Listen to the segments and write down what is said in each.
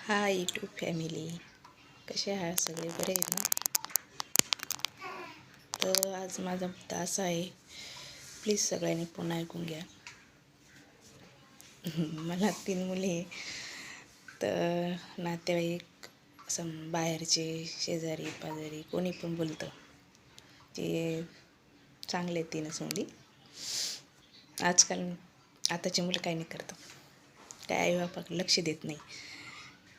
Hi YouTube family, कसे आहात सगळे? बरे आहेत ना? तर आज माझा मुद्दा असा आहे, प्लीज सगळ्यांनी पुन्हा ऐकून घ्या. मला 3 मुली आहे. तर नातेवाईक बाहेरचे शेजारी पाजारी कोणी पण बोलतं ते चांगले 3च मुली. आताची मुलं काही नाही करतात, काय आईबापाकडे लक्ष देत नाही.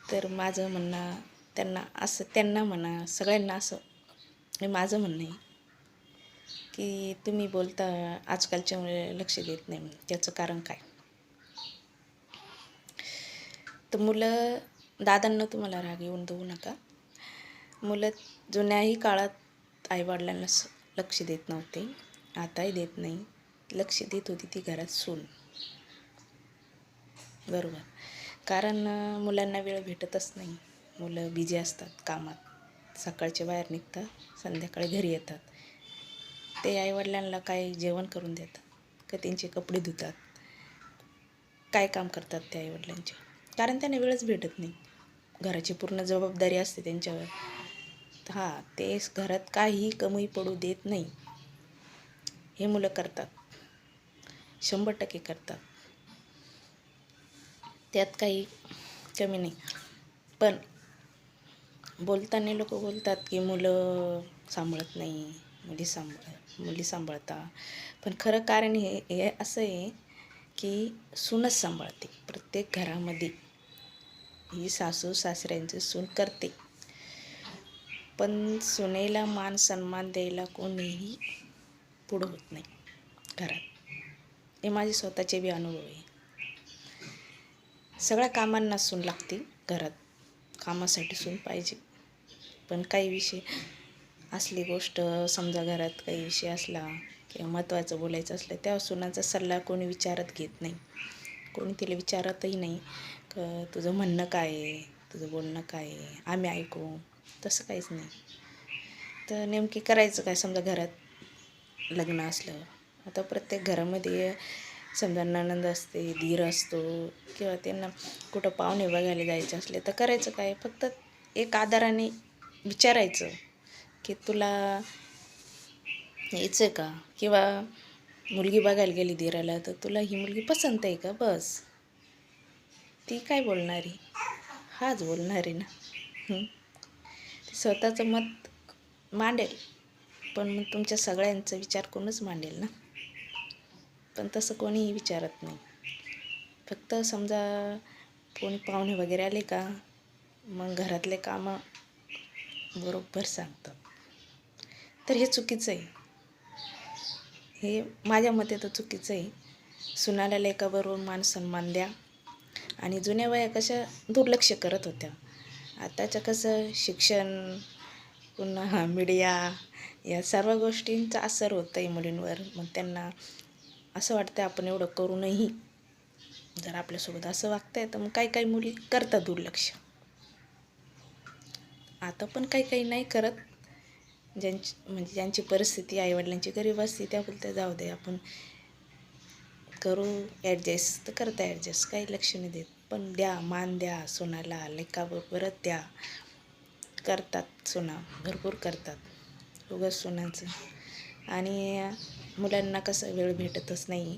तर माझं म्हणणं त्यांना म्हणा, सगळ्यांना असं माझं म्हणणं आहे की तुम्ही बोलता आजकालच्या मुले लक्ष देत नाही, त्याचं कारण काय? तर मुलं, दादांना तुम्हाला राग येऊन देऊ नका. मुलं जुन्याही काळात आईवडिलांना लक्ष देत नव्हते, आताही देत नाही. लक्ष देत होती ती घरात सून, बरोबर. कारण मुलांना वेळ भेटतच नाही. मुलं बिझी असतात कामात, सकाळचे बाहेर निघतात, संध्याकाळी घरी येतात. ते आईवडिलांना काय जेवण करून देतात का त्यांचे कपडे धुतात, काय काम करतात ते आईवडिलांचे? कारण त्यांना वेळच भेटत नाही. घराची पूर्ण जबाबदारी असते त्यांच्यावर. ते घरात काहीही कमी पडू देत नाही. हे मुलं करतात, 100% करतात, त्यात काही कमी नाही. पण बोलताना लोक बोलतात की मुलं सांभाळत नाही, मुली सांभाळतात. पण खरं कारण हे असं आहे की सूनच सांभाळते. प्रत्येक घरामध्ये ही सासू सासऱ्यांची सून करते, पण सुनेला मान सन्मान द्यायला कोणीही पुढं होत नाही घरात. हे माझे स्वतःचे बी अनुभव आहे. सगळ्या कामांना सून लागते घरात, कामासाठी सून पाहिजे. पण काही विषय असली गोष्ट, समजा घरात काही विषय असला किंवा महत्त्वाचं बोलायचं असलं, त्या सुनाचा सल्ला कोणी विचारत घेत नाही. कोणी तिला विचारतही नाही का तुझं म्हणणं काय आहे, तुझं बोलणं काय आहे, आम्ही ऐकू. तसं काहीच नाही. तर नेमकी करायचं काय? समजा घरात लग्न असलं, आता प्रत्येक घरामध्ये समजा नणंद असते, दीर असतो, किंवा त्यांना कुठं पाहुणे बघायला जायचे असले तर करायचं काय? फक्त एक आदराने विचारायचं की तुला यायचं का? किंवा मुलगी बघायला गेली दिराला, तर तुला ही मुलगी पसंत आहे का? बस. ती काय बोलणार आहे? हाच बोलणार आहे ना. ती स्वतःचं मत मांडेल, पण मग तुमच्या सगळ्यांचा विचार करूनच मांडेल ना. पण तसं कोणीही विचारत नाही. फक्त समजा कोणी पाहुणे वगैरे आले का, मग घरातले कामं बरोबर सांगतात. तर हे चुकीचं आहे. हे माझ्या मते तर चुकीचं आहे. सुनाला लेकाबरोबर मान सन्मान द्या. आणि जुन्या बाया कशा दुर्लक्ष करत होत्या. आताचं कसं शिक्षण, पुन्हा मीडिया, या सर्व गोष्टींचा असर होतं आहे मुलींवर. मग त्यांना असं वाटतं आपण एवढं करूनही जर आपल्यासोबत असं वागतंय, तर मग काही मुली करतात दुर्लक्ष. आता पण काही नाही करत. ज्यांची परिस्थिती, आईवडिलांची गरीब असते, त्या बोलतात जाऊ दे आपण करू ॲडजस्ट, तर करता ॲडजस्ट, काही लक्ष नाही देत. पण द्या, मान द्या सुनाला, लेकाबरोबरच द्या. करतात सुना, भरपूर करतात उगाच सुनांचं. आणि मुलांना कसं वेळ भेटतच नाही.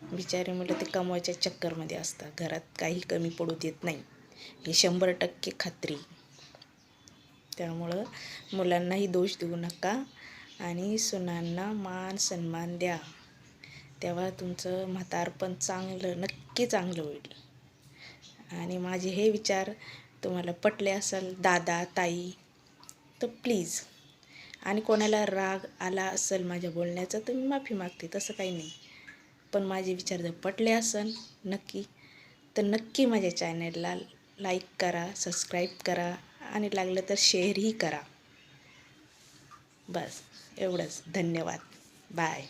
बिचारे मुलं ते कमवायच्या चक्करमध्ये असतात, घरात काही कमी पडू देत नाही, हे 100% खात्री. त्यामुळं मुलांनाही दोष देऊ नका आणि सुनांना मान सन्मान द्या. तेव्हा तुमचं म्हातारपण नक्की चांगलं होईल. आणि माझे हे विचार तुम्हाला पटले असेल दादा ताई, तर प्लीज. आणि कोणाला राग आला असेल माझ्या बोलण्याचा, तर मी माफी मागते, तसं काही नाही. पण माझे विचार जर पटले असेल तर नक्की माझ्या चॅनलला लाईक करा, सबस्क्राईब करा, आणि लागलं तर शेअरही करा. बस एवढंच. धन्यवाद. बाय.